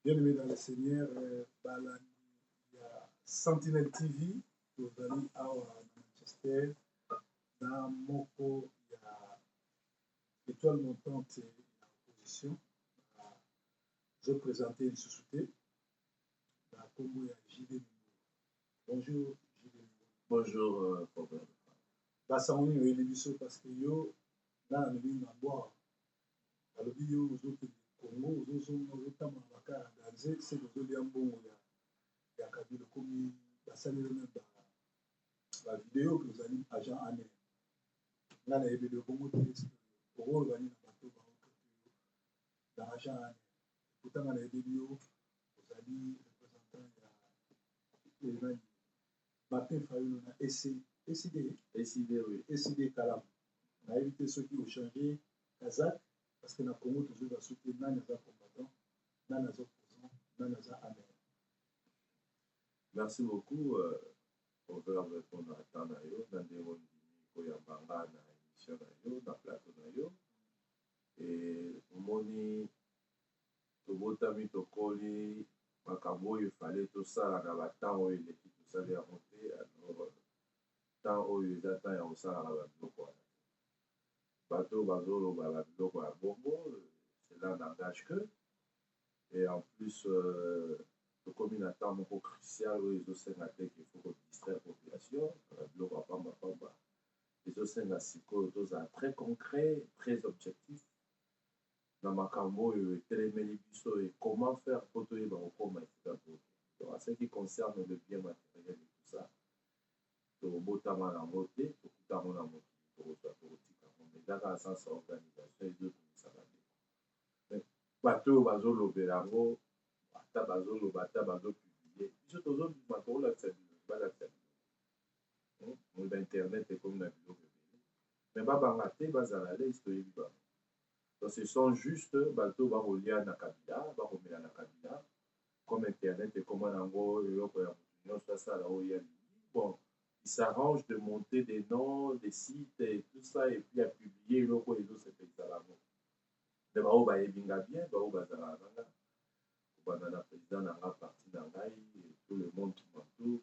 Bien-aimés dans le Seigneur, il y a Sentinel TV, vous allez à Manchester, dans Moko, il y a Étoile Montante et l'opposition. Je vais présenter une société. Dans Congo, il y a JD. Bonjour, JD. Bonjour, Robert. Basaoni, il y a des parce que yo, dans la maison, il y a boire. Alors, il y a des autres Congo, ozotama na bakara danse se kozolia mbongo ya kabila komi basaleli na bavideo ke ozali agent amer nga na yebeli obongo te okoloba nini na bato baokote na agent amer ekutanga na yebeli yo ozali représentant ya nani Martin Fayulu na ECD kalamu nayebi te soki ochange kazak parce que na Congo toujours basouki nani aza combattant nani aza opposant nani aza amer. Merci beaucoup pour répondre à temps na yo na ndenge ondimi koyambanga na émission na yo na plateau na yo et omoni tobotami tokoli makambo oyo efale tosala na batemps oyo eleki tosali yango te alors temps oyo eza temps ya kosala na babiloko wana bato bazoloba babiloko ya bongo cela n'engage que et en plus tokomi na temps moko crucial oyo ezosenga te ke faut kodistraire population na biloko ya pambapamba ezosenga sikoyo tozala très concret très objectif na makambo oyo etelemeli biso et comment faire po toyeba kokoma esika poto donc en ce qui concerne le bien matériel et tout ça tobotama nango te tokutango na mokili tokozwa tokotika ngo mais ezaka sens ya organisation ezotumisaka te bato oyo bazolobela yango ata bazoloba ata bazopiblie biso tozobima tokolakisa bino balakisa bino moyeba internet ekomi na biloko ebele mais babanga te bazala lesi toyebi bango donc ce sont juste bato bakolia na kabila bakomela na kabila comme internet ekoma nango eloko ya motu nyonso asala oyo ya lingi bon il s'arrange de monter des noms des sites et tout ça et puis à publier eloko ezosepelisa bango nde bao bayebinga bien bao bazala nanga kobanda na président na nga parti na ngai tout le monde qui m'entoure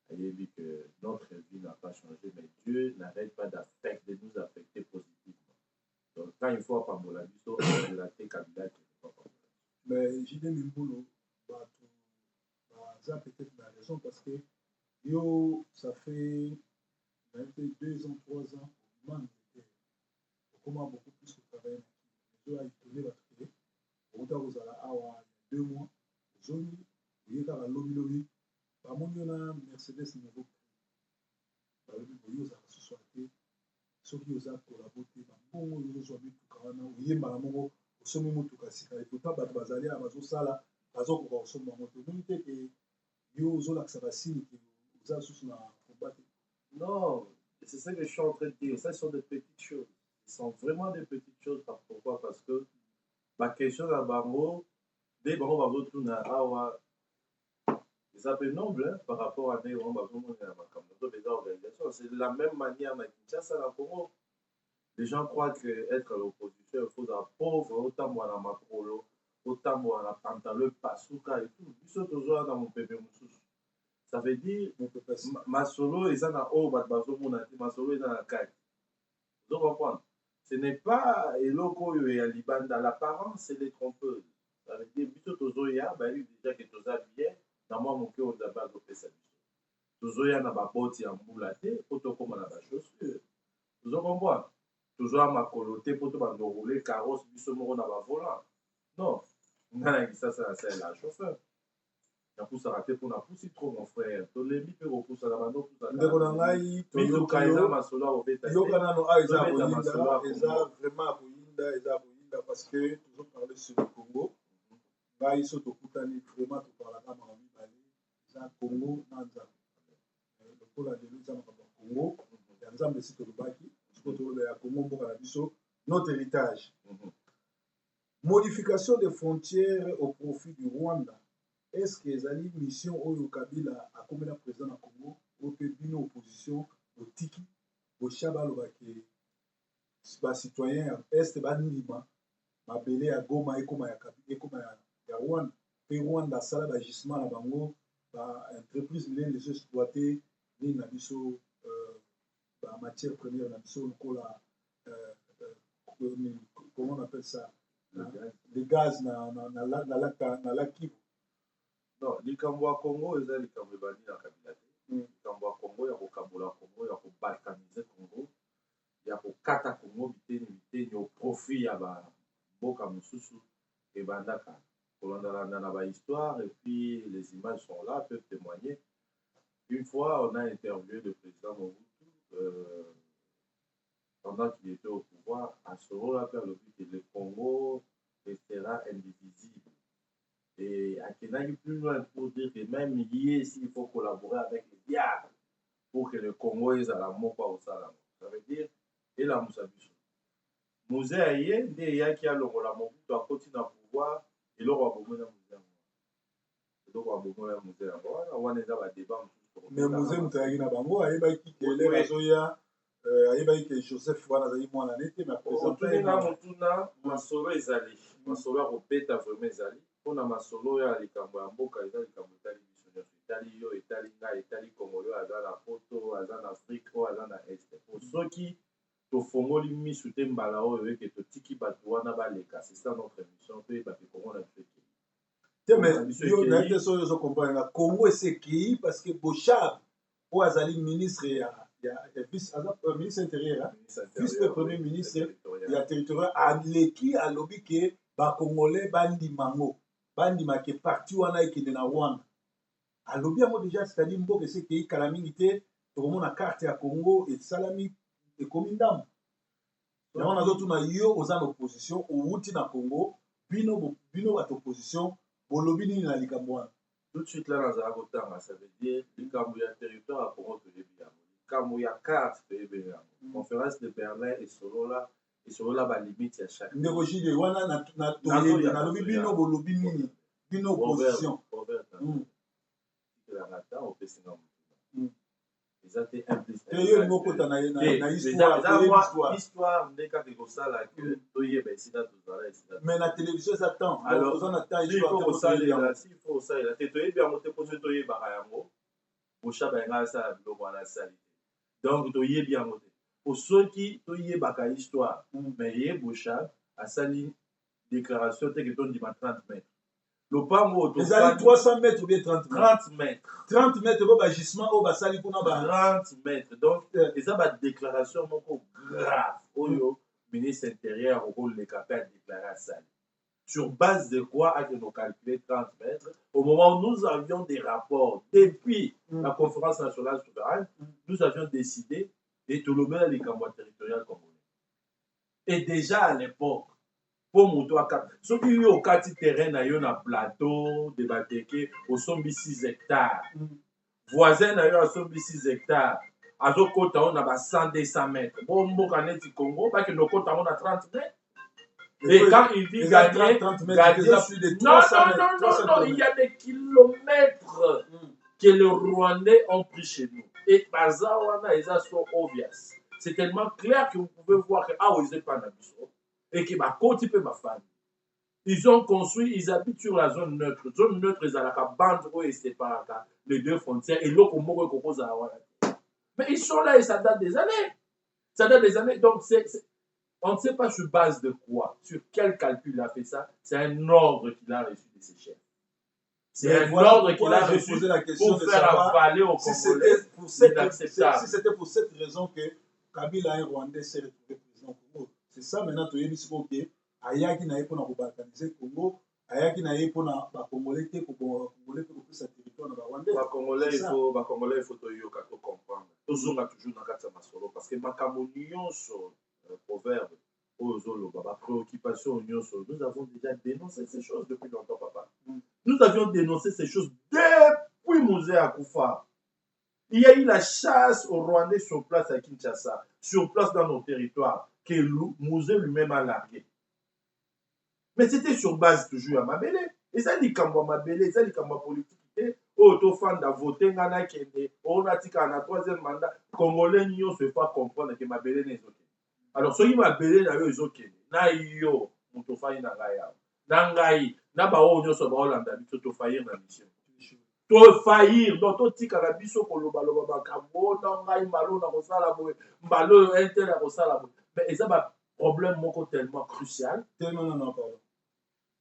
ayebi que notre vie n'a pas changé mais Dieu n'arrête pas de nous affecter positivement donc quand il faut apambola biso apambola te kabila te mais JD Mimbolo bato baza peut-être na raison parce que yo ça fait 2 ans 3 ans au Angleterre okoma beaucoup plus kotravaille na kini ezo aitone bato ke okuta kozala awa 2 mois ozongi oye kaka lobilobi bamoni yo na Mercedes nouveau balobi boye ozalaka susu te soki oza kolabo te bambongo oyo ozozwa mituka wana oyembaka moko osomi motuka sika epota bato bazali awa bazosala bazokoka kosomba yango te omoni te ke yo ozolakisa basini ke oza susu na combat te. Non, c'est ça que je suis en train de dire. Ça, ce sont des petites choses. Ce sont vraiment des petites choses. Pourquoi? Parce que ma question à Bango, dès Bango va retourner à Awa, c'est un peu noble hein, par rapport à des organisations. C'est de la même manière à Kinshasa, à Congo. Les gens croient qu'être à l'opposition, il faut être pauvre, autant moi dans ma prolo, autant moi dans la pantalon, pasuka et tout. Ils sont toujours dans mon bébé moussous. Ça veut dire ma solo est dans haut ma solo est dans la caille. Vous comprenez? Ce n'est pas eloko et à Liban dans l'apparence, c'est des trompeuses. Ça veut dire biso tozoya ba eu déjà que toza bien dans moi mon cœur d'abord au pesa biso. Tozoya na ba boti ya mbula te poto koma na ba chaussures. Vous comprenez? Toujours ma coloté poto ba rouler carrosse biso moko na ba volant. Non. Ngana ki ça c'est la chauffeur. Napusaka te mpona pusi trop mon frère tolembi mpe kopusaka bando ndeko na ngai mituka eza masolo akobeta yoka nano awa eza boyinda eza vraiment boyinda eza boyinda parce que tozoparle sur le Congo ngai so tokutani vraiment toparlaka makambo mibale eza Congo na nzambe lokola lelo eza makambo ya Congo ya nzambe esi tolobaki siko toloba ya Congo mboka na biso notre héritage modification des frontières au profit du Rwanda. Est-ce que ezali mission oyo Kabila akomela président na Congo ope bino opposition otiki bocha balobaki ba citoyen ya est bandima mabele ya Goma ekoma ya Kabila ekoma ya Rwanda mpe Rwanda asala bagissement na bango baentreprise minene ezoexploite nini na biso bamatière première na biso lokola comment on appelle ça le gaz na lac Kivu. Non, likambo ya Congo eza likambo ebandi na kabila te. Likambo ya Congo ya kokabola Congo ya kobalkanize Congo ya kokata Congo biteni au profit ya bamboka mosusu ebandaka kolandalanda na bahistoire et puis les images sont là, peuvent témoigner. Une fois, on a interviewé le président Mobutu pendant qu'il était au pouvoir. À ce rôle-là, le but que le Congo restera indivisible. Et à Kenai plus loin pour dire que même ici, il faut collaborer avec les diables pour que le Congo ait à l'amour, pas au salam. Ça veut dire, et la Moussabichou. Mouzé aïe, des ya qui a le rôle à Mobutu à continuer à pouvoir, et le roi Boumou na Mouzé. Le roi Boumou na Mouzé. On est dans le débat. Mais Mouzé Moutayagi na bango, ayebaki ke le bazoya, ayebaki ke Joseph wana azali mwana nete, mais présenté na mutuna masolo ezali. Masolo ya kopeta vraiment ezali. Pona masolo ya likambo ya mboka eza likambo etali biso nyonso. Etali yo, etali ngai, etali Congolais aza na poto, aza na Afrique, oyo aza na Este. Po soki tofongoli misu te mbala oyo eke totiki bato wana baleka. C'est ça notre mission mpe bato komona biso. Mais yo na été so yo comprendre Congo esekei parce que Bochab o azali ministre ya vice ministre intérieur vice premier ministre ya territoire aleki alobi ke ba Congolais bandima ke parti wana ekende na Rwanda alobi yango déjà c'est-à-dire mboka esekei kala mingi te tokomona carte ya Congo esalami ekomi ndambo yango nazotuna yo oza na opposition outi na Congo bino bato opposition bolobi nini na likambo wana tout de suite là nazala kotanga ça veut dire likambo ya territoire ya Congo toyebi yango likambo ya carte toyebi yango conférence de Berlin esolola balimite ya chaque ndeko jide wana nalobi bino bolobi nini bino opposition elangata opesinga motu eza te yo ngokota na histoire nde kaka ekosala ke toyeba esika tozala esika mais na télévision eza temps oza na temps s'il faut osalela te toyebi yango te mpo so toyebaka yango Bochab bayenga asala biloko wana asali te donc toyebi yango te po soki toyebaka histoire mais ye Bochab asali déclaration te ke tondima 30 mètres lopango ezali 300 mètres ou bien 30 mètres 30 mètres bo bagissement oyo basali kuna 30 mètres donc eza badéclaration moko grave oyo ministre intérieur okoleka mpe adéclaré asali sur base de quoi a-t-on calculé 30 mètres au moment où nous avions des rapports depuis la conférence nationale souveraine nous avions décidé de tolobela likambo territorial congolais et déjà à l'époque po moto akata soki yo okati terrain na yo na plateau de bateke osombi 6 hectares voisin na yo asombi 6 hectares azokota ngo na ba 100-200 mètres bo mboka neti Congo bakende okota ngo na 30 mètres et quand il dit gagner non, il y a des kilomètres que les Rwandais ont pris chez nous et bazawana eza so obvious c'est tellement clair que vous pouvez voir que ah ils étaient pas na biso et que bakoti pe bafani ils ont construit, ils habitent sur la zone neutre ils ont la bande où ils séparent les deux frontières et l'autre moko propose à mais ils sont là et ça date des années donc on ne sait pas sur base de quoi sur quel calcul il a fait ça c'est un ordre qu'il a reçu de ses chefs c'est un ordre qu'il a reçu pour faire avaler aux Congolais inacceptable si c'était pour cette raison que Kabila et Rwandais s'est retrouvé président Congo c'est ça maintenant tu es ok ayaki na ye mpona kobalkanize Congo ayaki na ye mpona bakongolais te bakongolais mpe kopesa territoire na barwandais bakongolais il faut toyoka tocomprendre tozonga toujours na kati ya masolo parce que makambo nyonso proverbe oyo ozoloba bapréoccupation nyonso nous avons déjà dénoncé ces choses depuis longtemps papa nous avions dénoncé ces choses depuis Mouzé Akoufa. Il y a eu la chasse aux Rwandais sur place à Kinshasa sur place dans nos territoires que Mouzé lui-même a largué. Mais c'était sur base toujours à Mabélé. Et ça dit quand Mabélé, ça dit quand ma politique était autofan da voter ngana kende, on a dit qu'en a troisième mandat, Congolais n'y se pas comprendre que Mabélé n'est ok. Alors, ceux qui Mabélé n'a eu ok, na yo, autofan na gaya, nangai, Na ba o nyoso ba olanda biso to faillir na mission. To faillir donc to tika la biso ko loba makambo na ngai malo na kosala boye malo inter na kosala boye. Mais ça ba problème moko tellement crucial. Tellement non pardon.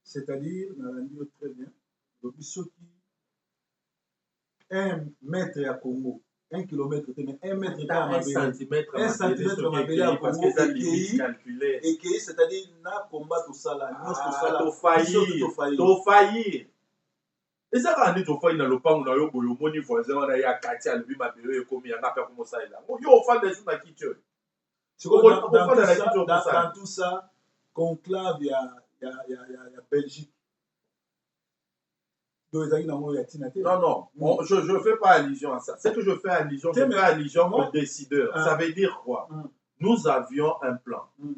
C'est-à-dire na landi très bien. Donc biso qui 1 mètre à Congo 1 kilomètre, 1 mètre à 1 centimètre à Mabélé parce que ça limite calculée. Et qui c'est-à-dire na combat tout ça là, to faillir. Et ça quand on faillir dans le pan na yo boyo moni voisin on a ya kati à lui Mabélé et comme il y a pas comme ça là. Yo fa des na kitu. C'est dans tout ça conclave il y a Belgique. Non, je ne fais pas allusion à ça. C'est que je fais allusion, aux décideurs. Ça veut dire quoi? Nous avions un plan. Il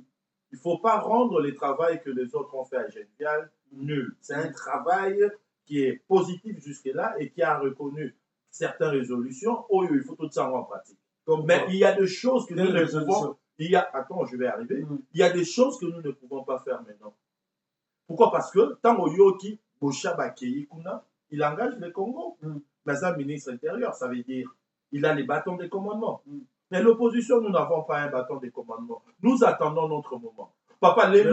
ne faut pas rendre le travail que les autres ont fait à Geneviève nul. C'est un travail qui est positif jusque-là et qui a reconnu certaines résolutions. Oh, il faut tout ça en pratique. Mais il y a des choses que nous ne pouvons... Attends, je vais arriver. Il y a des choses que nous ne pouvons pas faire maintenant. Pourquoi? Parce que tant que Yoki il engage le Congo. Mais un ministre intérieur, ça veut dire il a les bâtons de commandement. Mais l'opposition, nous n'avons pas un bâton de commandement. Nous attendons notre moment. Papa, merci.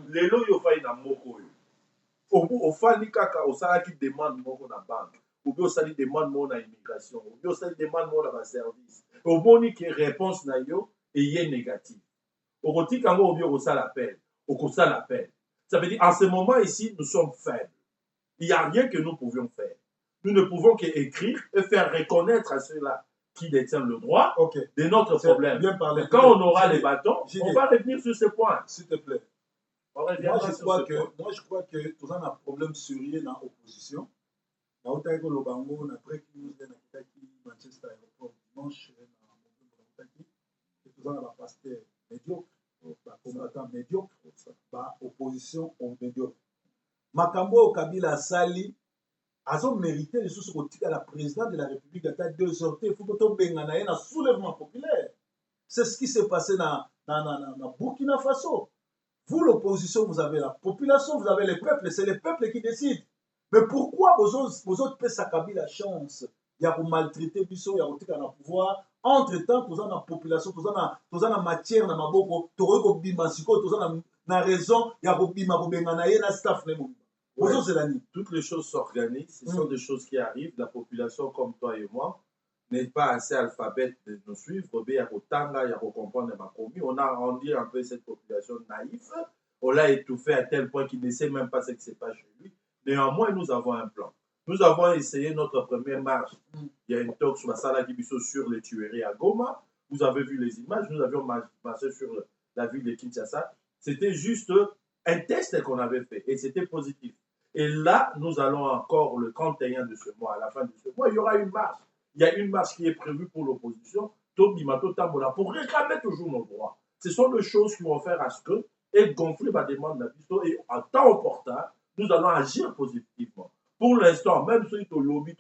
Lelo yo fa ina moko yo. Au fali kaka osalaki demande moko na banque. Ou bien osali demande moko na immigration. Ou bien osali demande moko na service. Au moni que réponse na yo est négative. Au roti kango ou bien au l'appel. Au l'appel. Ça veut dire en ce moment ici nous sommes faibles. Il n'y a rien que nous pouvions faire. Nous ne pouvons qu'écrire et faire reconnaître à ceux-là qui détiennent le droit de notre problème. Quand on aura les bâtons, on va revenir sur ce point. S'il te plaît. Moi, je crois que tout ça, on a un problème sérieux dans l'opposition. Dans le Bango, après qu'il nous ait Manchester Aéroport dimanche, tout ça, on va passer médiocre, combattant médiocre, opposition médiocre. Makambo Kabila Sali, a mérité les sous à la présidente de la République à 2 heures. Il faut que tu aies un soulèvement populaire. C'est ce qui s'est passé dans Burkina Faso. Vous, l'opposition, vous avez la population, vous avez le peuple, c'est le peuple qui décide. Mais pourquoi vous autres peuplez Kabila chance? Il y a pour maltraiter Bissot, il y a pour le pouvoir. Entre-temps, vous avez la population, vous avez la matière, dans ma boko, vous avez la raison, il y a pour le staff. Ouais. Toutes les choses s'organisent, ce sont des choses qui arrivent. La population comme toi et moi n'est pas assez alphabète de nous suivre. Il y a comprendre ma commis. On a rendu un peu cette population naïve. On l'a étouffé à tel point qu'il ne sait même pas ce qui se passe chez lui. Néanmoins, nous avons un plan. Nous avons essayé notre première marche. Il y a une talk sur la salle d'Ibiso sur les tueries à Goma. Vous avez vu les images. Nous avions marché sur la ville de Kinshasa. C'était juste un test qu'on avait fait et c'était positif. Et là, nous allons encore le 31 de ce mois, à la fin de ce mois, il y aura une marche. Il y a une marche qui est prévue pour l'opposition, pour réclamer toujours nos droits. Ce sont des choses qui vont faire à ce que, et gonfler ma demande d'habitude, et en temps opportun, nous allons agir positivement. Pour l'instant, même ceux qui ont lobby,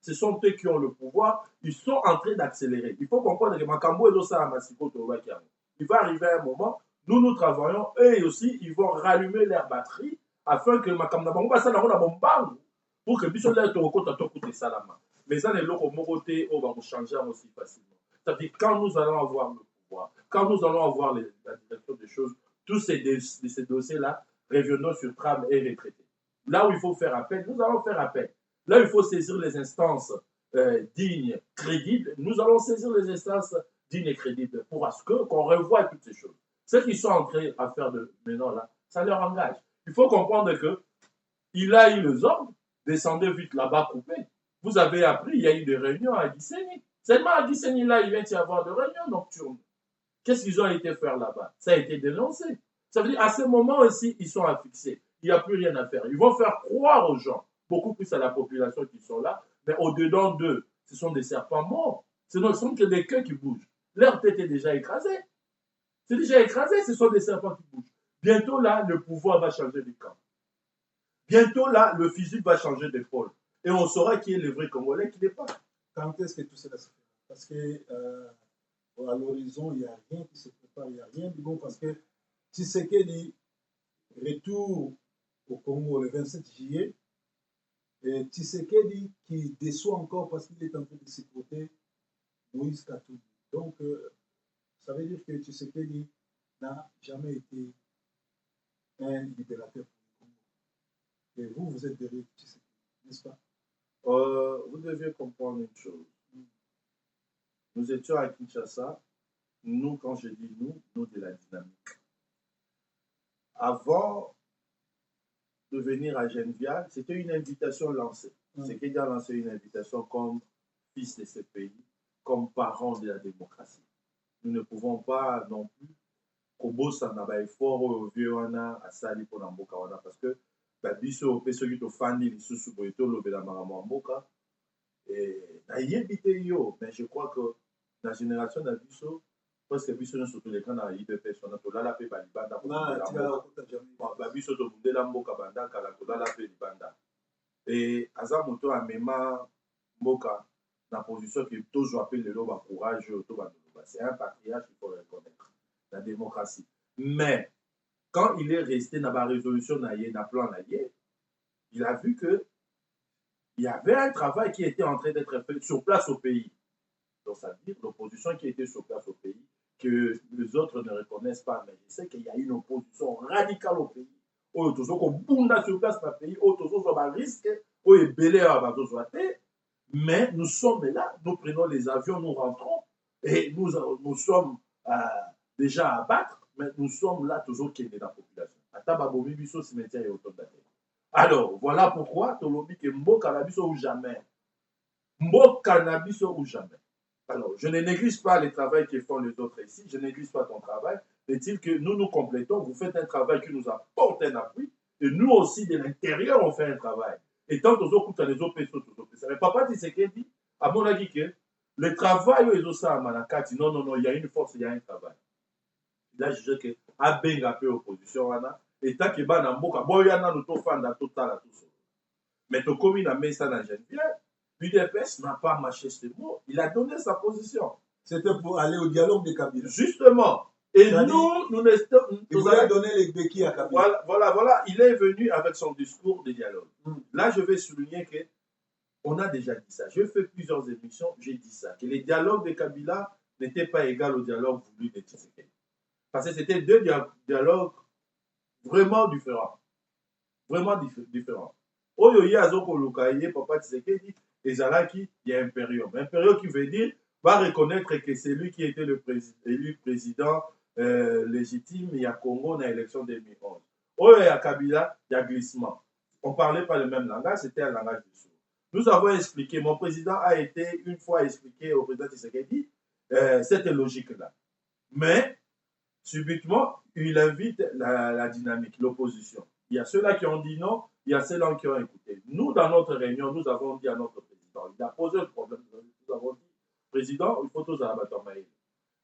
ce sont eux qui ont le pouvoir, ils sont en train d'accélérer. Il faut comprendre que Makambo et Dosa Masiko Tobakiam. Il va arriver un moment, nous travaillons, eux aussi, ils vont rallumer leur batterie afin que Makambo ça n'a pas bombarde pour que Bissot l'air au côté de Salama. Mais ça n'est pas au côté où on va changer aussi facilement. C'est-à-dire quand nous allons avoir le pouvoir, quand nous allons avoir la direction des choses, tous ces dossiers-là reviendront sur table et retraités. Là où il faut faire appel, nous allons faire appel. Là où il faut saisir les instances dignes, crédibles, nous allons saisir les instances dignes et crédibles pour qu'on revoie toutes ces choses. Ceux qui sont en train à faire de maintenant là, ça leur engage. Il faut comprendre qu'il a eu les ordres, descendez vite là-bas, coupez. Vous avez appris, il y a eu des réunions à Gisenyi. Seulement à Gisenyi, là, il vient y avoir des réunions nocturnes. Qu'est-ce qu'ils ont été faire là-bas? Ça a été dénoncé. Ça veut dire, à ce moment aussi, ils sont affixés. Il n'y a plus rien à faire. Ils vont faire croire aux gens, beaucoup plus à la population qui sont là, mais au-dedans d'eux, ce sont des serpents morts. Ce ne sont que des queues qui bougent. Leur tête est déjà écrasée. C'est déjà écrasé, ce sont des serpents qui bougent. Bientôt là, le pouvoir va changer de camp. Bientôt là, le physique va changer d'épaule. Et on saura qui est le vrai Congolais, qui n'est pas. Quand est-ce que tout cela se fait? Parce que à l'horizon, il n'y a rien qui se prépare, il n'y a rien de bon parce que Tshisekedi retour au Congo le 27 juillet. Et Tshisekedi qui déçoit encore parce qu'il est en train de supporter Moïse Katumbi. Donc, ça veut dire que Tshisekedi n'a jamais été un libérateur pour le Congo. Et vous, vous êtes derrière Tshisekedi, n'est-ce pas? Vous devez comprendre une chose. Nous étions à Kinshasa. Nous, quand je dis nous de la dynamique. Avant de venir à Geneviève, c'était une invitation lancée. Tshisekedi a lancé une invitation comme fils de ce pays, comme parent de la démocratie. Nous ne pouvons pas non plus kobosana ba effort au vieux wana asali pour mboka wana parce que ba biso pe soki to fandi lisusu boye to lobela makambo mboka et na yebite yo mais je crois que la génération na biso parce que biso nyonso toleka na IBPS wana tolala mpe balibanda ba biso tobundela mboka banda kala tolala mpe libanda et aza moto amema mboka na position que tozwa mpe lelo bacourage oyo to bandoloba c'est un patriarche il faut le reconnaître la démocratie. Mais quand il est resté dans la résolution, dans le plan, il a vu qu'il y avait un travail qui était en train d'être fait sur place au pays. Donc, ça veut dire l'opposition qui était sur place au pays, que les autres ne reconnaissent pas. Mais je sais qu'il y a une opposition radicale au pays. Sur place dans le pays, mais nous sommes là, nous prenons les avions, nous rentrons et nous sommes déjà à battre, mais nous sommes là toujours qui est dans la population. Alors, voilà pourquoi Tolobi que Mboka Nabiso ou jamais. Mboka Nabiso ou jamais. Alors, je ne néglige pas le travail que font les autres ici, je ne néglige pas ton travail. Est-il que nous nous complétons, vous faites un travail qui nous apporte un appui, et nous aussi de l'intérieur on fait un travail. Et tant que les autres mais papa dit ce qu'il dit, à mon avis que le travail ils ont ça à Manakati, non, il y a une force, il y a un travail. Là, je dis que Abenga peu opposition, et tant que Bana Mboka, Boyana nous tofanda total tout ça. Mais to commis na mesa na Geneviève, l'UDPS n'a pas marché ce mot, il a donné sa position. C'était pour aller au dialogue de Kabila. Justement. Et nous allons donner les béquilles à Kabila. Voilà, il est venu avec son discours de dialogue. Là, je vais souligner que on a déjà dit ça. J'ai fait plusieurs émissions, j'ai dit ça, que les dialogues de Kabila n'étaient pas égaux au dialogue voulu de Tshisekedi. Parce que c'était deux dialogues vraiment différents. Vraiment différents. Oyo Yazoko Lukaye, Papa Tshisekedi, et Zalaki, il y a Imperium. Imperium qui veut dire, va reconnaître que c'est lui qui était élu président légitime, il y a Congo dans l'élection 2011. Oyo ya Kabila, il y a glissement. On ne parlait pas le même langage, c'était un langage de sourds. Nous avons expliqué, mon président a été une fois expliqué au président Tshisekedi cette logique-là. Mais, subitement, il invite la dynamique, l'opposition. Il y a ceux-là qui ont dit non, il y a ceux-là qui ont écouté. Nous, dans notre réunion, nous avons dit à notre président, il a posé le problème, nous avons dit, président, il faut tous à la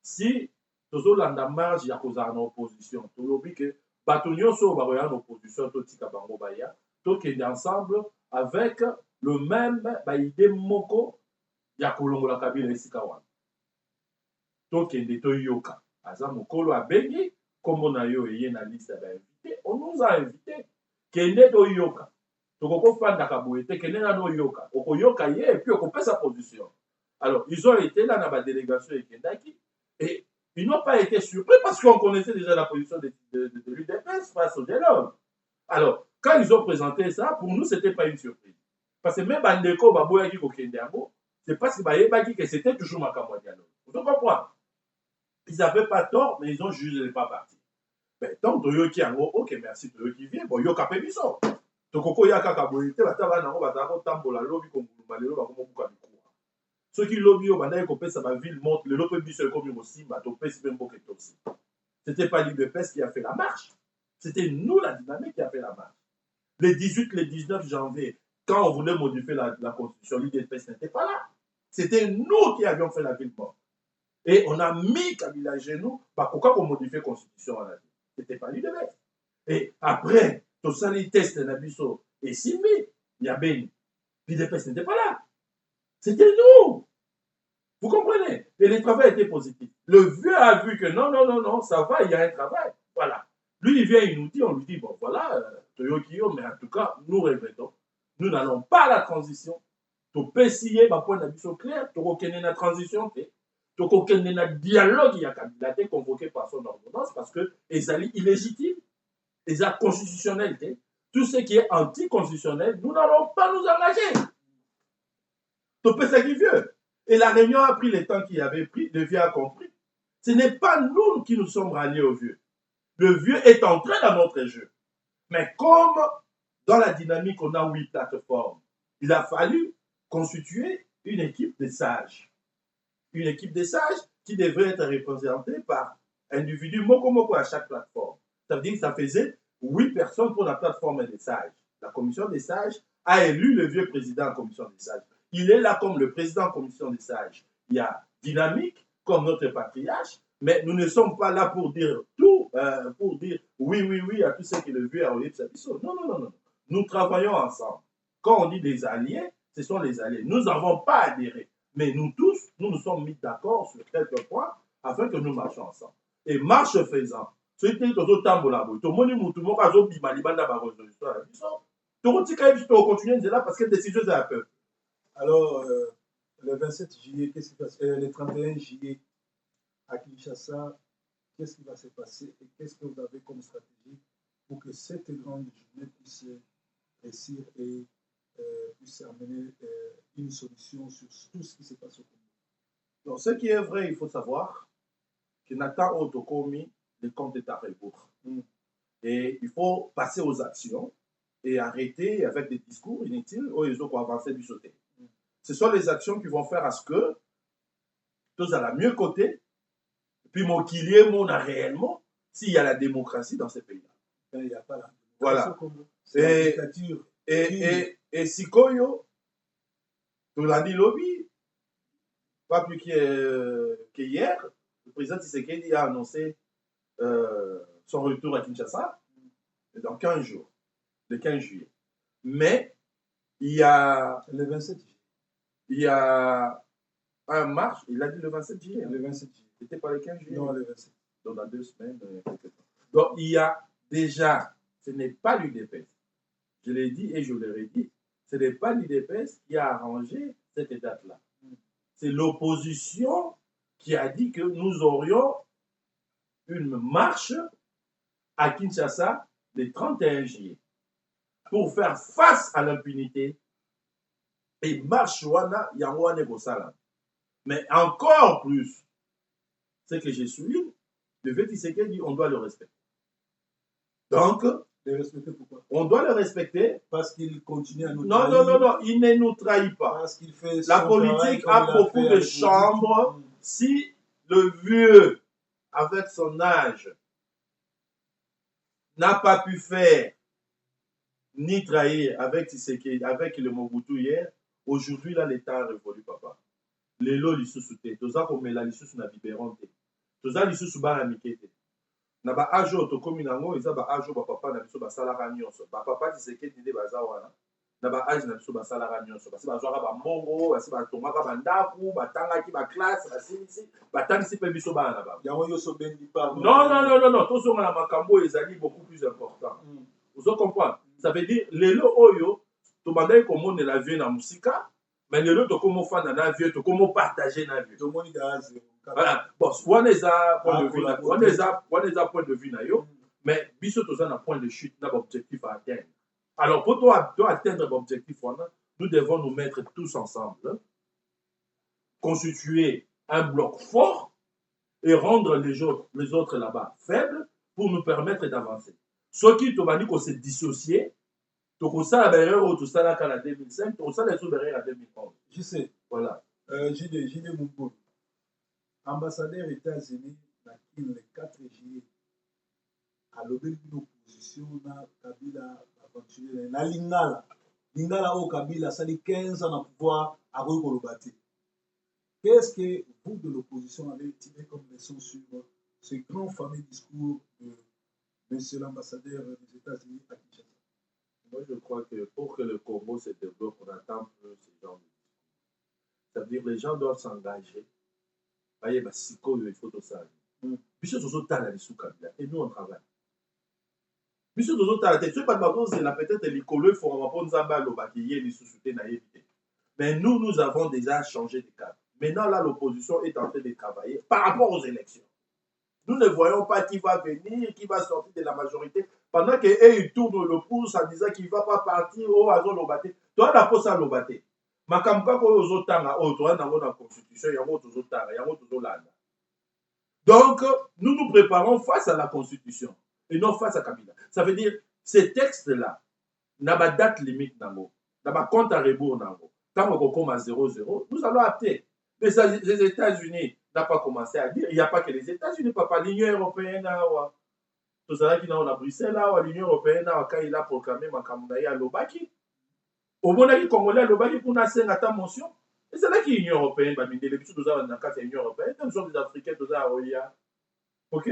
si tous la marge, il y a cause en opposition. Tout l'oubli que Batonio so en opposition, tout tika bango baya, tout qui est ensemble avec le même idée moko, il y a Kolongo la Kabila ici kawan. Tout qui est de yoka. Azam Kolo a béni, comme on a eu une liste d'invités, on nous a invités. Kende do yoka. Toko fanda kabouete, kende na do yoka. Oko yoka ye, et puis oko fait sa position. Alors, ils ont été là dans la délégation et Kendaki, et ils n'ont pas été surpris parce qu'on connaissait déjà la position de l'UDPS face au dialogue. Alors, quand ils ont présenté ça, pour nous, ce n'était pas une surprise. Parce que même Bandeko, Baboyaki, Kokendiango, c'est parce que c'était toujours Makamwa dialogue. Vous comprenez? Ils n'avaient pas tort, mais ils ont jugé de pas partir. Mais tant que Toyoki Ango, ok, merci Toyoki vient, bon, Yoka Pébiso. Tokoko Yaka Kaboyete, la Tabana, on va t'avoir Tambola, Lobby, Kongoumale, Bakomobuka. Ceux qui lobby au Banda, sa ville monte, le lobby est comme aussi, c'était pas l'UDPS qui a fait la marche. C'était nous, la dynamique, qui a fait la marche. Les 18, les 19 janvier, quand on voulait modifier la constitution, l'UDPS n'était pas là. C'était nous qui avions fait la ville morte. Et on a mis Kabila chez nous, pourquoi on modifie la constitution à la ville? C'était pas l'UDPS. Et après, tout ça, les tests d'Abisso et Simi, il y a Ben. L'UDPS n'était pas là. C'était nous. Vous comprenez? Et le travail était positif. Le vieux a vu que non, ça va, il y a un travail. Voilà. Lui, il vient, il nous dit, on lui dit, bon, voilà, Toyokio, mais en tout cas, nous regrettons. Nous n'allons pas à la transition. Topesiye, ma point d'avis clair, tokokende la transition, tokokende na dialogue, il y a Kabila convoqué par son ordonnance parce que ezali illégitime, ezali constitutionnel. Tout ce qui est anticonstitutionnel, nous n'allons pas nous engager. Topesaki vieux. Et la réunion a pris le temps qu'il avait pris, le vieux a compris. Ce n'est pas nous qui nous sommes ralliés au vieux. Le vieux est entré dans notre jeu. Mais comme dans la dynamique, on a 8 plateformes, il a fallu constituer une équipe de sages. Une équipe de sages qui devrait être représentée par individus moko à chaque plateforme. Ça veut dire que ça faisait 8 personnes pour la plateforme des sages. La commission des sages a élu le vieux président en commission des sages. Il est là comme le président en commission des sages. Il y a Dynamique comme notre patriarche, mais nous ne sommes pas là pour dire tout, pour dire oui à tout ce que le vieux a oublié de sa mission. Non. Nous travaillons ensemble. Quand on dit des alliés, ce sont les alliés. Nous n'avons pas adhéré, mais nous tous, nous nous sommes mis d'accord sur quelques points afin que nous marchions ensemble. Et marche faisant, celui qui est au tambola, tout le monde est moutou, a zo bima libanda ba résolution à la mission. Tout le monde continue de là parce que la décision est à peu. Alors, le 27 juillet, qu'est-ce qui va se passer? Le 31 juillet à Kinshasa, qu'est-ce qui va se passer et qu'est-ce que vous avez comme stratégie pour que cette grande journée puisse réussir et puisse amener une solution sur tout ce qui se passe au Congo? Donc, ce qui est vrai, il faut savoir que Nathan Otokomi, le compte est à rebours. Et il faut passer aux actions et arrêter avec des discours inutiles où ils ont avancer du sauté. Ce sont les actions qui vont faire à ce que tous à la mieux côté, puis mon kilier, mon a réellement, s'il y a la démocratie dans ces pays-là. Il n'y a pas la démocratie voilà. au Congo. C'est la dictature. Et Sikoyo, tu l'as dit lobby, pas plus qu'hier, le président Tshisekedi a annoncé son retour à Kinshasa dans 15 jours, le 15 juillet. Mais il y a... Le 27 juillet. Il y a un marche, il a dit le 27 juillet. Le 27 juillet. C'était pas le 15 juillet? Non, le 27. Donc dans 2 semaines, quelque temps. Donc il y a déjà, ce n'est pas l'UDPS. Je l'ai dit et je le redis, ce n'est pas l'UDPS qui a arrangé cette date-là. C'est l'opposition qui a dit que nous aurions une marche à Kinshasa le 31 juillet pour faire face à l'impunité. Et marche wana yangwane bosala. Mais encore plus, ce que je souligne, le fait Tshisekedi dit on doit le respecter. Donc, le respecter pourquoi? On doit le respecter. Parce qu'il continue à nous trahir. Non, il ne nous trahit pas. Parce qu'il fait la politique a beaucoup de chambres. Si le vieux, avec son âge, n'a pas pu faire ni trahir avec Tshisekedi, avec le Mobutu hier, aujourd'hui, là, l'État a révolu, papa. Lelo lisusu te. Toza komela lisusu na biberon te. Toza lisusu bana mike te. Na ba ajo tokomi nango, eza ba ajo ba papa na biso basalaka nyonso. Ba papa Tshisekedi nde baza wana. Na ba age na biso basalaka nyonso. Basi bazwaka ba mbongo, basi batongaka ba ndaku, batangaki ba classe, basilisi, batangisi pe biso bana na ba. Yango yoso bendi par. Non. Tozonga na makambo ezali beaucoup plus important. Vous comprenez? Ça veut dire lelo oyo tobandaki komonela vie na musika. Mais le lot comme fan na vieux, to comme partager na vieux. Voilà. Bon, on est à point de vue, on est à point de vue na yo, mais biso to na point de chute, na objectif à atteindre. Alors pour toi atteindre l'objectif, nous devons nous mettre tous ensemble, constituer un bloc fort et rendre les autres là-bas faibles pour nous permettre d'avancer. Ceux qui te dit qu'on s'est dissocié. Donc, ça, la barrière, tout ça, là, en 2005, tout ça, les sous-barrières en 2011. Je sais. Voilà. J'ai mon beau. Ambassadeur États-Unis, le 4 juillet, à l'objet d'une opposition, Kabila a continué. Na Lingala. Lingala au Kabila, ça dit 15 ans à pouvoir à Kolobati. Qu'est-ce que vous, de l'opposition, avez tiré comme leçon sur ce grand fameux discours de M. l'ambassadeur des États-Unis à Kinshasa? Moi, je crois que pour que le Congo se développe, on attend peu ce genre de discours. Ça veut dire que les gens doivent s'engager. Voyez, bah, il faut tout ça. Biso tozotala lisusu Kabila et nous on travaille. Biso tozotala te soki bato bazozela peut-être likolo efongama mpo nzambe alobaki ye lisusu te nayebi te. Mais nous avons déjà changé de cadre. Maintenant là l'opposition est en train de travailler par rapport aux élections. Nous ne voyons pas qui va venir, qui va sortir de la majorité, pendant qu'ils tournent le pouce en disant qu'il ne va pas partir au Azon Lobate. Toi, la pose à Lobate. Ma kamka ko ozotanga o to na la constitution yango tozotanga yango tozolanda. Donc nous nous préparons face à la constitution et non face à Kabila. Ça veut dire ces textes là n'a pas date limite nango, n'a pas compte à rebours nango. Quand on commence à 0-0, nous allons apter. Mais les États-Unis n'ont pas commencé à dire, il n'y a pas que les États-Unis, papa, l'Union européenne, tout ça qui est à Bruxelles, l'Union européenne, quand il a proclamé Makamunaï à Lobaki. Au moment où les Congolais à Lobaki pour nasser une motion. Et c'est là qu'il y a l'Union européenne, les petits tout ça dans l'Union européenne, nous sommes des Africains, tout ça à Oya. Ok?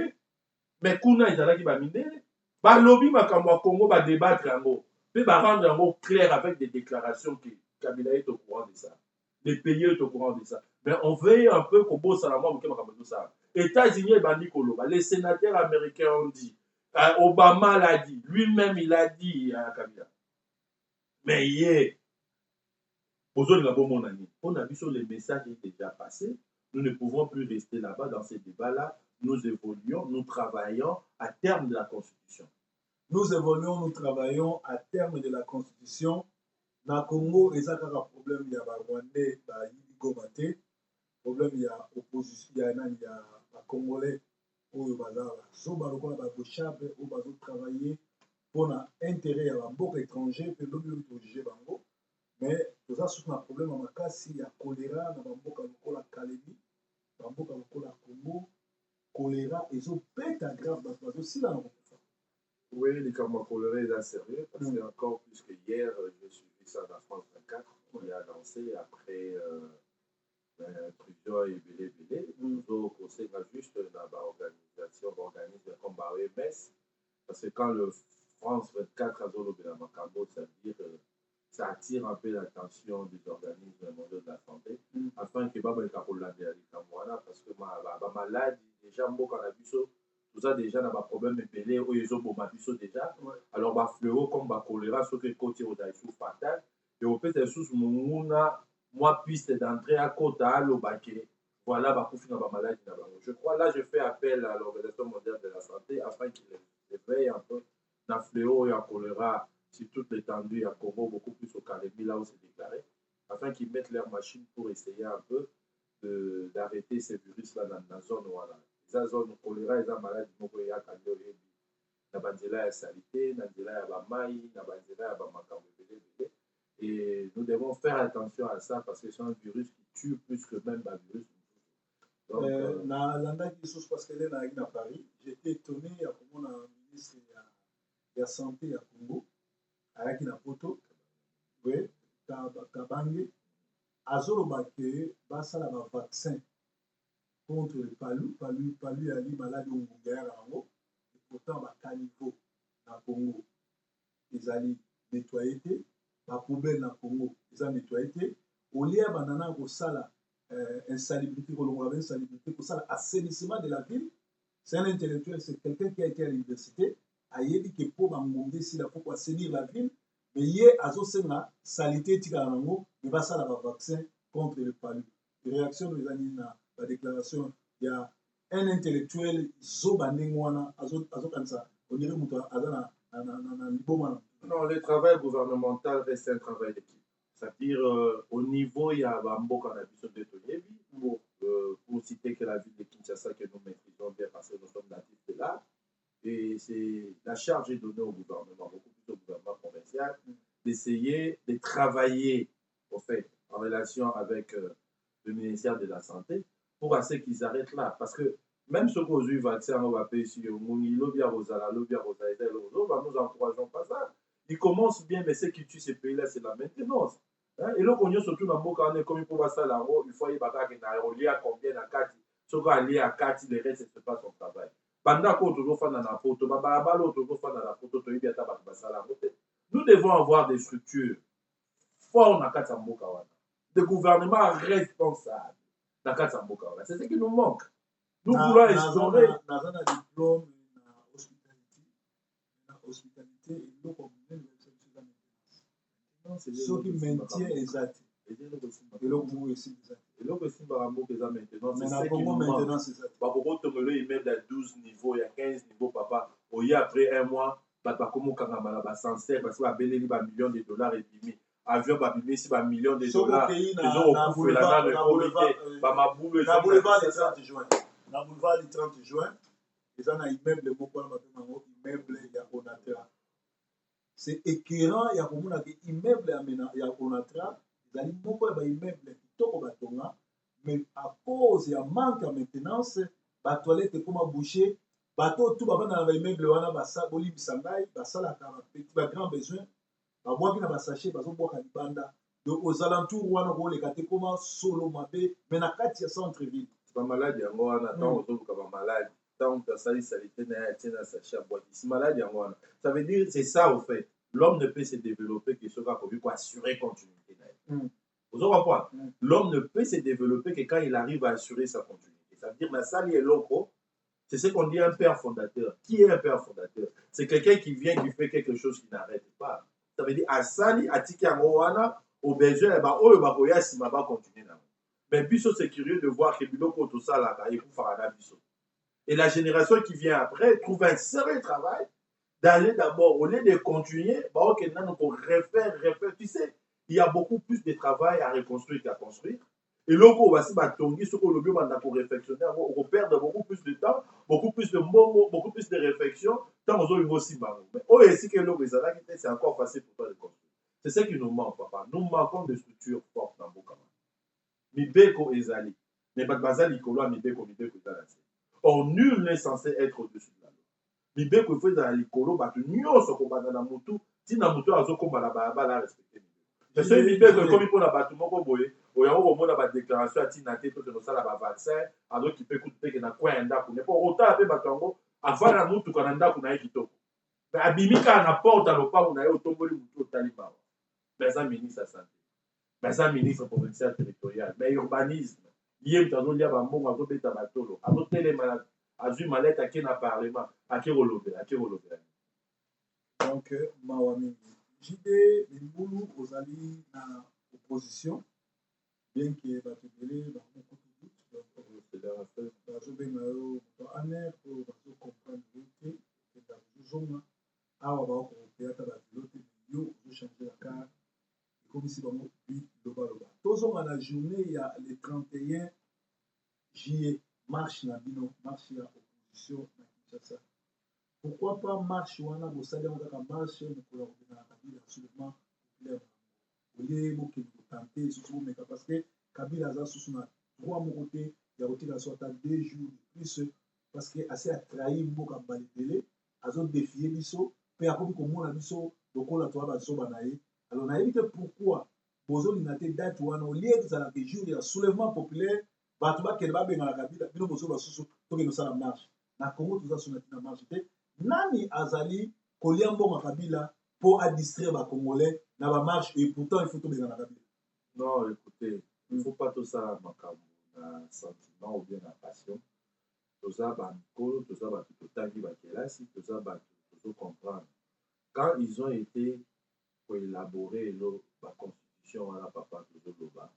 Mais Kuna, ils allaient qui va miner. Bah, lobby, Makamwa Congo, va débattre en gros. Puis, va rendre en gros clair avec des déclarations que Kabila est au courant de ça. Les pays sont au courant de ça. Mais on veille un peu qu'au beau salamon, États-Unis et Bandi Koloba, les sénateurs américains ont dit, Obama l'a dit, lui-même il a dit à Kabila. Mais hier, on a vu sur les messages qui étaient déjà passés, nous ne pouvons plus rester là-bas dans ces débats-là. Nous évoluons, nous travaillons à terme de la Constitution. Nous évoluons, nous travaillons à terme de la Constitution. Dans le Congo, il y a un problème, il y a un Rwandais, il y a problème, il y a opposition, il y a un Congolais, il y a un travailler pour l'intérêt à un étranger, mais tout ça, c'est un problème, il y a choléra, il y a Kalemi, il y a Congo, choléra, ils ont pété un grave, aussi là. Oui, les camps choléra est sérieux, parce que encore plus que hier, j'ai suivi ça dans France 24, qui a lancé après plusieurs et belé. Nous avons conseillé juste l'organisation comme OMS, parce que quand le France 24 a zolo de la Macambo, ça veut dire ça attire un peu l'attention des organismes mondiaux de la santé, afin que Baba Kapola de la parce que ma maladie, déjà, tout ça déjà n'a pas problème de belé, ou ils ont bombabiso déjà. Alors, bah, fléau comme bah, choléra, ce que côté au daïsou fatal, et au fait, sous mouna, moi, piste d'entrée à Kota, l'Obaké. Voilà, bah, pour finir ma maladie. Je crois là, je fais appel à l'Organisation mondiale de la santé afin qu'il éveille un peu dans fléau et à choléra sur toute l'étendue à Congo, beaucoup plus au Calémie, là où c'est déclaré, afin qu'ils mettent leurs machines pour essayer un peu d'arrêter ces virus-là dans la zone. Voilà. La zone choléra, ils ont maladie, il y a na banzela ya salité, na banzela ya bamai, na banzela ya bamakambo belé. Et nous devons faire attention à ça parce que c'est un virus qui tue plus que même un virus. Dans l'anda qui est parce qu'elle est à Paris, j'étais étonné à comment un ministre de la Santé à Congo, avec une photo, oui, Kabange, Azorobake, Bassala un vaccin contre le palu ali malade au Mungera en haut, et pourtant, à niveau dans le Congo, ils allaient nettoyer. La poubelle dans le Congo, ils ont nettoyé. Au lieu de banana pour ça, insalubrité, pour ça, assainissement de la ville, c'est un intellectuel, c'est quelqu'un qui a été à l'université, a dit que pour m'amender s'il faut assainir la ville, mais hier, à la salité, il va ça un vaccin contre le palu. Les réactions de la déclaration, il y a un intellectuel, Zobanengwana, on dirait que non, le travail gouvernemental reste un travail d'équipe. C'est-à-dire, au niveau, il y a Bambo qu'on a vu sur pour citer que la ville de Kinshasa que nous maîtrisons bien parce que nous sommes natifs de là. Et c'est la charge est donnée au gouvernement, beaucoup plus au gouvernement provincial, d'essayer de travailler, au fait, en relation avec le ministère de la Santé, pour assez qu'ils arrêtent là. Parce que même ceux qui ont eu le vaccin, on va payer ici, nous n'encourageons pas ça. Ils commencent bien, mais ce qui tue ces pays-là, c'est la maintenance. Hein? Et là, on est surtout dans le monde, comme il faut voir ça là-haut, il faut y avoir combien à 4. Ce qu'on a lié à 4, le reste, ce n'est pas son travail. Nous devons avoir des structures fortes dans Katsamboka. de gouvernement responsable. C'est ce qui nous manque. Nous voulons instaurer. Dans un diplôme, hospitalité, et donc on peut ce qui maintient les actes. Et là, vous aussi les actes. Et là, c'est maintenant. Mais maintenant, c'est ça. Bah, pourquoi tu me le immeuble à 12 niveaux, il y a 15 niveaux, papa. Au y après un mois, comme on sincère, parce que il y a millions de dollars et demi. Avion, si un million de dollars. Ils ont coupé la dame, le boulevard du 30 juin. Dans le boulevard du 30 juin, ils ont un immeuble, immeuble, il y a Onatra. C'est écœurant, il y a comme un immeuble, il y a Onatra. Ils ont beaucoup d'immeubles qui sont mais à cause il y a manque de maintenance, les toilettes comme bouché, bateau tout va dans l'immeuble, wana basa boli bisangai, basa la petit grand besoin, moi qui n'a pas sachet, parce que moi qui banda. Donc aux alentours wana ko les kate comme solo mabé, mais na kati ya centre ville. C'est pas malade yango wana tant on comme malade, tant que ça salité na tina sachet boîte. C'est malade yango wana. Ça veut dire c'est ça au fait. L'homme ne peut se développer que ce qu'on pour assurer continuité. Vous comprenez? L'homme ne peut se développer que quand il arrive à assurer sa continuité. Ça veut dire, ma salle est loco. C'est ce qu'on dit un père fondateur. Qui est un père fondateur? C'est quelqu'un qui vient, qui fait quelque chose qui n'arrête pas. Ça veut dire, à Sali, à Tiki Amowana, au besoin, il va continuer. Mais Bisso, c'est curieux de voir que Biloko, tout ça, là, il faut faire Bisso. Et la génération qui vient après trouve un sérieux travail d'aller d'abord, au lieu de continuer, refaire, tu sais. Il y a beaucoup plus de travail à reconstruire qu'à construire. Et là, on va se battre, pour réflexionner, on perd beaucoup plus de temps, beaucoup plus de mots, beaucoup plus de réflexion, tant on va aussi mal. Mais aussi que c'est encore facile pour toi de construire. C'est ce qui nous manque, papa. Nous manquons de structures fortes dans Bokama. Mibeko ezali. Mais pas de bazali kolo mibeko ezali. Or, nul n'est censé être au-dessus de la loi. Mibeko il faut dans l'ikolo, batu nyonso ko banana mutu, tina mutu azokoma la bala respecter. Mais ce mibeko comme pour la batu moko boye, oyango komona ba déclaration atina te to no sala ba vaccin, ado ki pe kutu ke na kwenda ku ne po ota pe batango afana mutu kana ndako na ekitoko. Mais abimika na porte alopa na yo tomboli mutu otali ba. Mais ça ministre santé. Mais ça ministre provincial territorial, mais urbanisme. Lié mtando lia ba mbongo azobeta batolo, azotelema azui malette ake na parlement, ake relever. Donc mawami JD Limbulu ozali na opposition, bien que batubele ba beaucoup de doute, c'est la affaire bazobenga yo aner pour comprendre que dans zone awa ba ko théâtre ba pilote yo zo changer la carte comme si bango bi loba tozonga na journée il y a le 31 juillet marche na bino marche ya opposition na Kinshasa. Pourquoi pas marche wana bosali kaka marche mokolo ya na Kabila soulèvement populaire oye boke tenter surtout meka parce que Kabila aza susu na droit moko te ya kotika so ata 2 jours de plus parce que assez a trahi mboka balebele azo défier biso pe akomi komona biso lokola toa bazoba na ye. Alors nayebi te pourquoi bozolinga te date wana olie ezala ke jour ya soulèvement populaire bato bakende babengana Kabila bino bozo basusu tokende osala marche na Congo toza so na tina marche te. Nani azali kolia mbongo Kabila pour distraire les Congolais dans la marche et pourtant il faut tout bien la Kabila. Non, écoutez, il ne faut pas tout ça un sentiment ou bien la passion. Tout ça, tout ça, tout ça, tout comprendre. Quand ils ont été pour élaborer la constitution à la papa de Loba,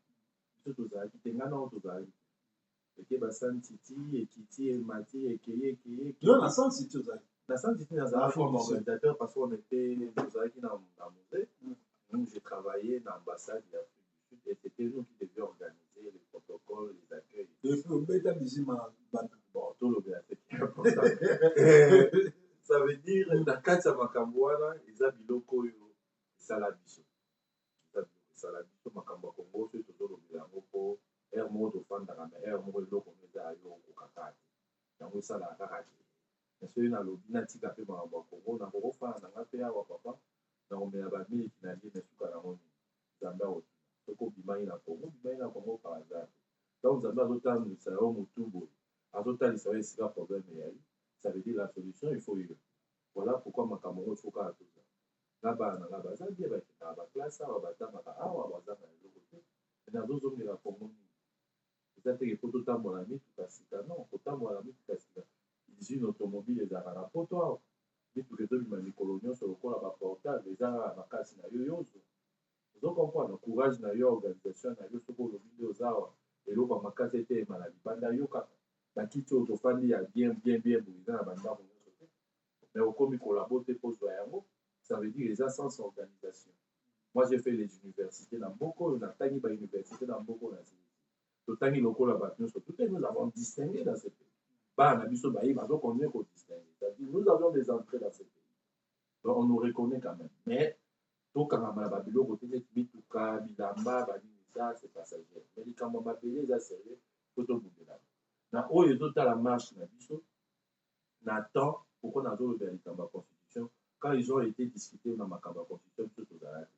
tout ça, qui était tout ça. Et que Bassan Titi, et Kiti, et Mati, et Keye. Non, la San Titi, tout ça. La Sainte Titi, comme organisateur, parce qu'on était dans le musée. Nous, j'ai travaillé dans l'ambassade de l'Afrique du Sud et c'était nous qui devions organiser les protocoles, les accueils. Depuis le bêta bizima, bon, tout le bien, c'est important. Ça veut dire, dans le cas de Makambouana, ils ont biloko salabiso. Salabiso, Makamba Congo, c'est toujours le bien. Pour air mode au fan d'Arame, air mode de l'eau qu'on met à l'eau au Kakati. Donc, ça, la Kakati. Parce que na lobi na tika pe ba Congo na ko fa na ngape ya wa papa na o me ba mi na ndi na suka na moni zamba o to ko bimai na Congo par hasard donc zamba zotan ni sa o mutumbo azotan sa we sika problème ya ça veut dire la solution il faut y voilà pourquoi makambo il faut ka tout ça na ba za bien ba kita ba classe ba ta ba awa ba za na le côté nazozongela komoni eza teke po totambola mituka sika non kotambola mituka sika usine automobile ezalaka na poto awa mituka ezobima mikolo nyonso lokola baportable eza makasi na yo yozwa ozokomprendre courage na yo organisation na yo soki olobi nde oza awa eloko ya makasi eteyema na libanda yo kaka bakiti oyo tofandi ya bien boye eza na bandako nyonso te mais okomi kolabo te kozwa yango ça veut dire eza sans organisation. Moi j'ai fait les universités na mboko natangi bauniversité na mboko na zili totangi lokola bato nyonso tout nous avons distingué dans ce pays bana na biso baye bazokontinue kodistingue c'est-à-dire nous avons des entrées dans ce pays donc on nous reconnaît quand même mais tokangama na babiloko te neti mituka bilamba banini eza c'est passager mais likambo ya mabele eza sérieux po tobundelaka na oyo ezotala marche na biso na temps pourquoi nazolobela likambo ya constitution quand ils ont été discutés na makambo ya constitution biso tozala te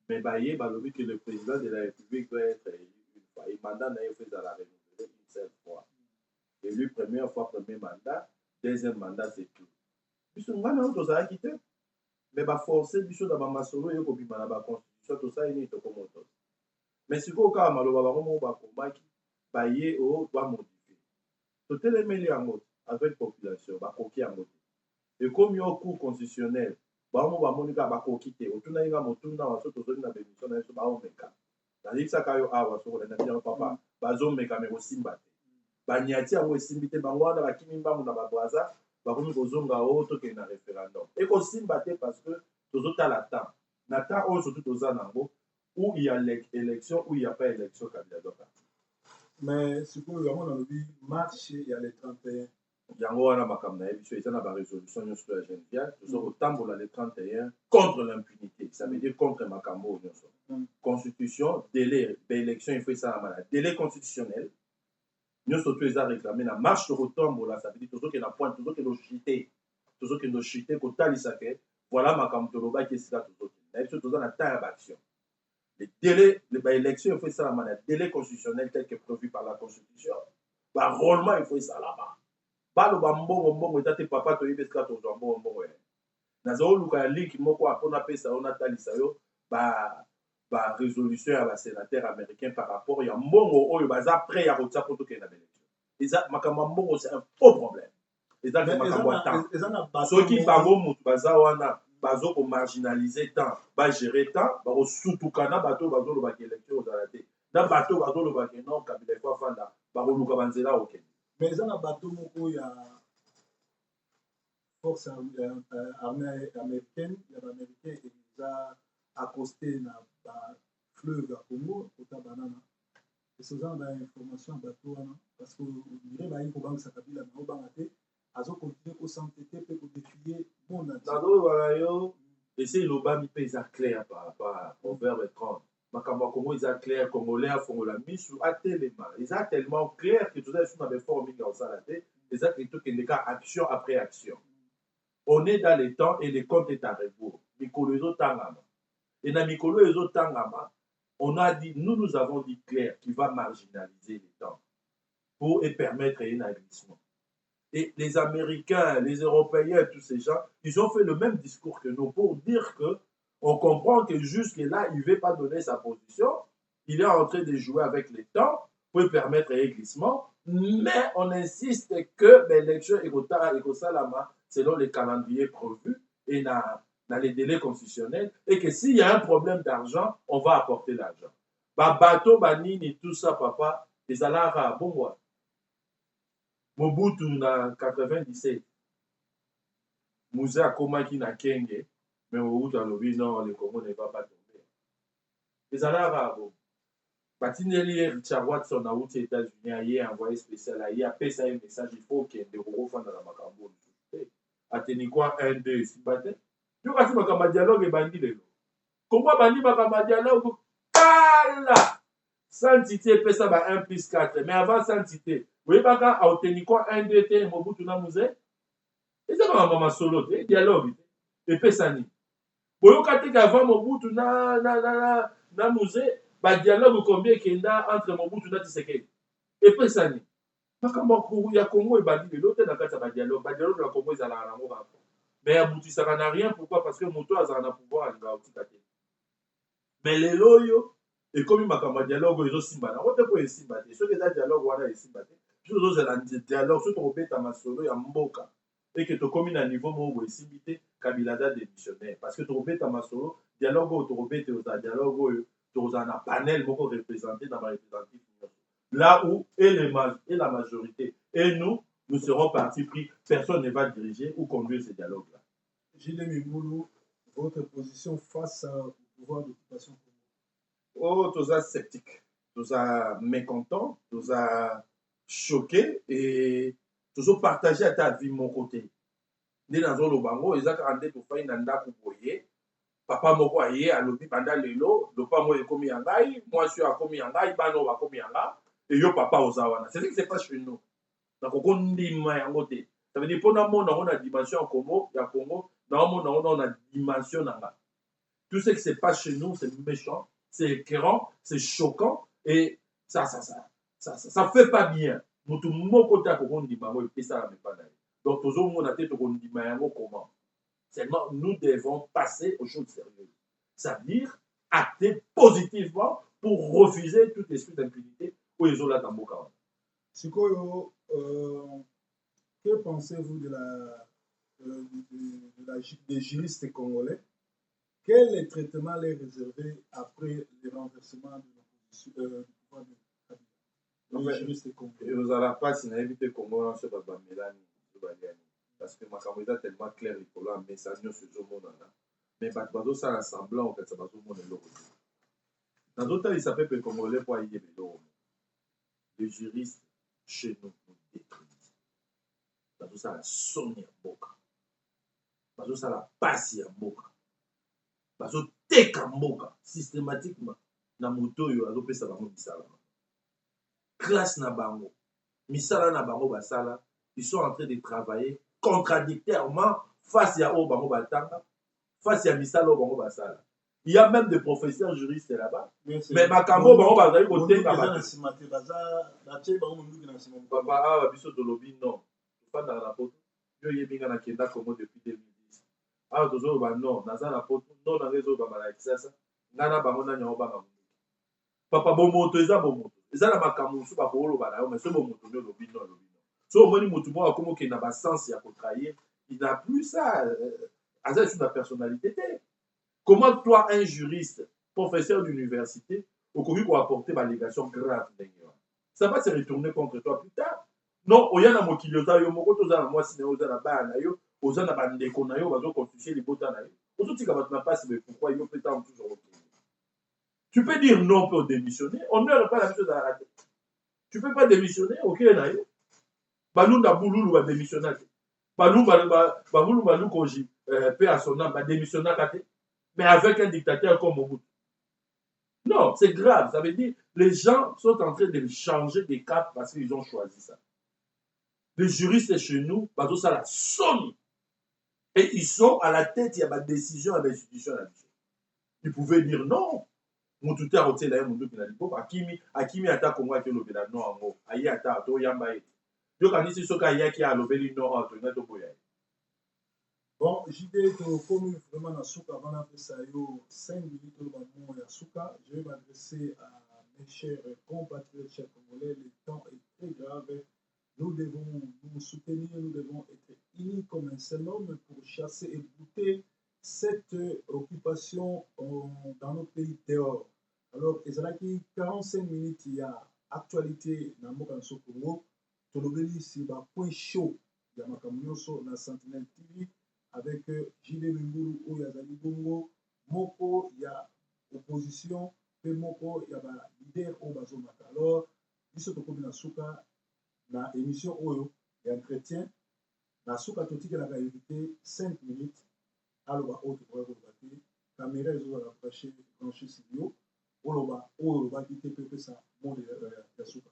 mais baye balobi que le président de la république doit être élu une fois et mandat na ye fo ezala renouvelé une seule fois élu première fois premier mandat deuxième mandat c'est tout biso ngai na oyo tozalaki te mais baforce biso na bamasolo oyo kobima na baconstitution tosali nini tokomoto mais sikoyo kaka maloba bango moko bakomaki baye oyo bamodifie totelemeli yango avec population bakoki yango te ekomi o cour constitutionnel bango bamoni kaka bakoki te otunaki nga motuna waso tozoli na bémission na biso baomeka nayebisaka yo awa sokolanda bino papa bazomeka me kosimba te baniati yango esimbi te bango wana bakimi mbangu na babraza bakomi kozonga oyo tokende na référendum ekosimba te parce que tozotala temps na temps oyo surtout toza nango où il y a l'élection où il n'y a pas élection candidat doit partir mais sikoyo yango nalobi marche ya le 31 yango wana makambo na ye biso eza na barésolution nyonso ya genevial toza kotambola le 31 contre l'impunité ça veut dire contre makambo oyo nyonso constitution délai baélection il faut esalama na délai constitutionnel nyonso to eza réclamé na marche tokotambola ça veut dire tozokende na pointe tozokende ochite kotalisa ke voilà makambo tolobaki esika tozokende na biso toza na temps ya baaction le délai baélection il faut esalama na délai constitutionnel tel que prévu par la constitution barôlement il faut esalama baloba mbongo eza te papa toyebi esika tozwa mbongo ye nazoluka ya link moko mpona apesa yo natalisa yo barésolution ya basénateur américain par rapport ya mbongo oyo baza prêt ya kotia mpo tokende na baélection eza makambo ya mbongo c'est un faux problème eza te makambo ya temps soki bango motu baza wana bazokomarginalize temps bagere temps bakosutuka na bato oyo bazolobaka élection ozala te na bato oyo bazolobaka non kabila efo afanda bakoluka banzela okende mais eza na bato moko ya force armée américaine ya baaméricain eza accosté na bafleuve ya congo kota banana ese oza na bainformation ya bato wana parce que dire bayi kobangisa kabila na obanga te azokontinue kosantete mpe kodefie monde nazolobaka yo ese elobami mpe eza clair par rapport à proverbe 30 makambo ya kongo eza clair congolais afongola misu atelema eza tellement clair que toza esu na befort mingi akosala te eza ke tokende ka action après action on est dans le temps et le compte est à rebours mikolo ezotangama et na mikolo ezotangama on a dit nous avons dit clair qui va marginaliser le temps pour et permettre un agressement et les Américains, les Européens, tous ces gens, ils ont fait le même discours que nous pour dire que on comprend que jusque-là, il ne veut pas donner sa position. Il est en train de jouer avec le temps pour permettre un glissement. Mais on insiste que l'élection est selon les calendriers prévus et dans les délais constitutionnels. Et que s'il y a un problème d'argent, on va apporter l'argent. Bateau, banini, tout ça, papa, les alara, bon, moi. Mobutu na 97. Moussa akomaki na Kenge. Mais Mobutu alobi non, le Congo ne va pas tomber. Les Arabes, Batineli Richard Watson a outi États-Unis, aye envoyé spécial, aye appelé ça un message, il faut qu'il y ait des gros fans dans la Macambo. Ateni quoi 1-2 si batté. Tu vois si Macamba dialogue et bandi le. Comment bandi Macamba dialogue pala. Sans citer pesa ba 1+4 mais avant sans citer. Vous voyez pas quand Ateni quoi 1-2 te Mobutu na musée. Et ça va maman solo te dialogue et pesa ni. Boyoka te qu'avant Mobutu na musée ba dialogue combien kenda entre Mobutu na Tshisekedi et pesani makambo ya Congo et bandi l'autre na kata ba dialogue la Congo ezala na ngo ba mais aboutissaka na rien pourquoi parce que moto azala na pouvoir alinga otika te mais lelo yo Et comme il m'a dit dialogue, ils ont simba. On te peut simba. Ceux qui ont dialogue, voilà, ils simba. Puis les autres, c'est dialogue. Ceux qui ont fait ma solo, il y a mboka. Et que tu communes à niveau, moi, ils simba. Kabilada démissionnaire. Parce que tu as fait ma solo, dialogue, tu as fait dialogue, tu as un panel beaucoup représenté dans ma représentative. Là où et la majorité et nous serons partis pris. Personne ne va diriger ou conduire ces dialogues-là. Gilles Mimboulou, votre position face au pouvoir d'occupation? Oh, tous ça sceptique, tous ça mécontent, tous ça choqué et tous ça partagé à ta vie mon côté. Dès dans le bango, ils ont rendu pour faire une anda pour boyer. Papa moko aye à l'obi pendant lelo, le pas moi comme yangai, moi je suis à comme yangai, bano va comme yanga, et yo papa ozawana. C'est ce qui se passe chez nous. Donc on ndima yango te. Ça veut dire pour nous on a dimension Congo, ya Congo, on a dimension nanga. Tout ce qui se passe chez nous, c'est méchant, c'est écœurant, c'est choquant et ça fait pas bien. Mutu moko ta ko ndima mo et ça la pas d'ailleurs. Donc toujours on a tête ko ndima yango comment? Seulement, nous devons passer aux choses sérieuses. C'est-à-dire acter positivement pour refuser tout esprit d'impunité pour les autres dans Boka. Sikoyo, que pensez-vous des juristes congolais? Quel est le traitement les réservé après le renversement du pouvoir de Kabila? Les juristes congolais. Vous n'allez pas si vous évitez Congo, ce n'est pas Mélanie. Parce que ma caméra est tellement claire, il faut un message sur ce monde. Mais bateau ça un semblant en fait, ça va tout le monde l'autre. Dans d'autres cas, il s'appelle le Congolais pour y aller. Les juristes chez nous nous détruisent. Bateau ça la sonia boka. Bateau ça la passe à boka. Bateau teka boka systématiquement. Na moto yo azo pesa bango misala. Classe na bango. Misala na bango basala, ils sont en train de travailler contradictoirement face à Obango Batanga, face à Misalo Obango Basala. Il y a même des professeurs juristes là-bas. Mais Makambo Obango Basala, côté Papa, ah, Biso Dolobi, non. Pas dans la poto. Yo Yebinga na Kenda Congo depuis 2010. Ah, Tozo Ba, non. Naza na poto, non, na réseau Bamala Kisasa. Nana Bango na Nyobanga. Papa Bomoto, Eza Bomoto. Eza na Makambo, Suba Bolo Bala, mais ce Bomoto, Lobi, non, Lobi. So, au moins, comme il n'a pas sens à trahir, il n'a plus ça. C'est une personnalité. Comment toi, un juriste, professeur d'université, au Congo pour apporter ma légation grave, ça va se retourner contre toi plus tard. Non, il y a un mot qui est là, moi, si on a la barre, on a la bande de Konayo, on va constituer les botans. Aujourd'hui, quand on n'a pas, mais pourquoi il y a peut-être toujours retourner. Tu peux dire non pour démissionner, on n'aurait pas la même chose à rater. Tu ne peux pas démissionner, ok, naïo. Balunda Bouloulou va démissionner. Baloulou Balou Koji, paix à son âme, va démissionner. Mais avec un dictateur comme Mobutu. Non, c'est grave. Ça veut dire les gens sont en train de changer de cap parce qu'ils ont choisi ça. Les juristes chez nous, ça la somme. Et ils sont à la tête, il y a ma décision à l'institution. Ils pouvaient dire non. Mobutu a retiré la Mobutu qui n'a pas dit Akimi attaque Congo avec le Bénin non en gros. Aïe attaque, Toyambaye. Bon, j'étais comme vraiment dans Souka, avant d'appeler ça 5 minutes dans le Souka. Je vais m'adresser à mes chers compatriotes, chers Congolais. Le temps est très grave. Nous devons nous soutenir, nous devons être unis comme un seul homme pour chasser et bouter cette occupation dans notre pays dehors. Alors, il y a 45 minutes, il y a actualité dans le Congo. Tolobeli si ba point chaud ya makambo nyonso na Sentinelle TV avec Gilles Mimboulou oyo azali bongo moko ya opposition pe moko ya ba leader oyo bazomata. Alors biso tokomi na suka na émission oyo ya entretien na suka totikelaka éviter 5 minutes aloba oyo tokoya koloba te caméra ezozala branché studio oloba oyo olobaki te pe opesa monde ya suka.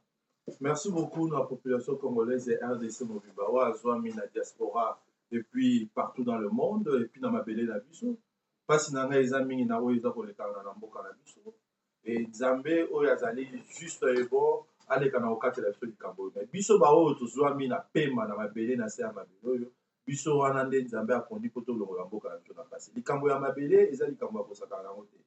Merci beaucoup à la population congolaise et RDC Movibawa, Azwami, la diaspora, et puis partout dans le monde, et puis dans ma belle la biso. Pas si nanga les amis na oyo pour les kanga na mboka na biso. Et Nzambe oyo azali juste bon, allez kana okate la biso du Cambodge. Mais biso ba oyo tozwami na pema na mabele na se ya mabele oyo. Biso wana nde Nzambe akondi poto longola mboka na biso na pasi. Likambo ya mabele eza likambo ya kosaka na ngote.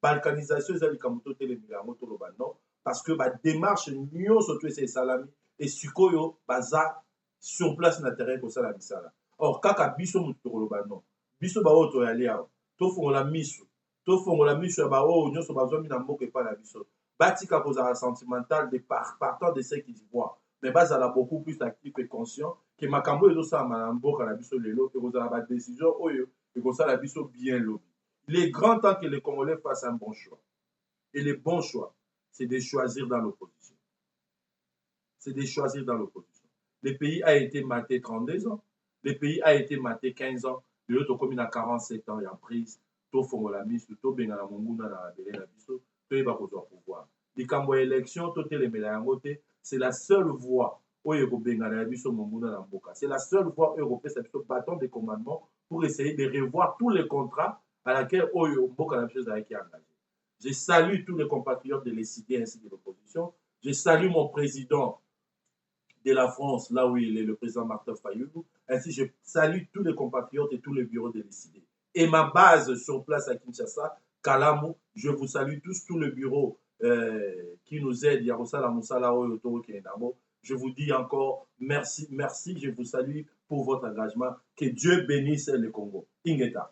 balkanisation eza likambo totelemela yango toloba non parce que badémarche nyonso to esa esalami esikoyo baza sur place na terrain kosala misala. Or kaka biso moto tokoloba non biso baoyo toyali awa tofongola miso ya baoyo nyonso bazwami na mboka epai na biso batika kozala sentimental de partant de ce qui se voit mais bazala beaucoup plus actif et conscient ke makambo oyo ezosalama na mboka na biso lelo ekozala badécision oyo ekosala biso bien lobi. Il est grand temps que les Congolais fassent un bon choix. Et le bon choix, c'est de choisir dans l'opposition. C'est de choisir dans l'opposition. Le pays a été maté 32 ans. Le pays a été maté 15 ans. L'autre commune à 47 ans, il y a prise. Tout fongola miso, tout bengala monguna na belé na biso, tout eba kozwa pouvoir. Likambo élection, tout telemela yango te, c'est la seule voie où il bengala biso monguna na mboka. C'est la seule voie où il peut faire bâton de commandement pour essayer de revoir tous les contrats à laquelle Oyo Mboka la chose avec qui engagé. Je salue tous les compatriotes de l'ECD ainsi que de l'opposition. Je salue mon président de la France, là où il est, le président Martin Fayulu. Ainsi, je salue tous les compatriotes et tous les bureaux de l'ECD. Et ma base sur place à Kinshasa, Kalamu, je vous salue tous, tous les bureaux qui nous aident. Yarosala Moussala Oyo Toro Kenamo. Je vous dis encore merci, merci. Je vous salue pour votre engagement. Que Dieu bénisse le Congo. Ingeta.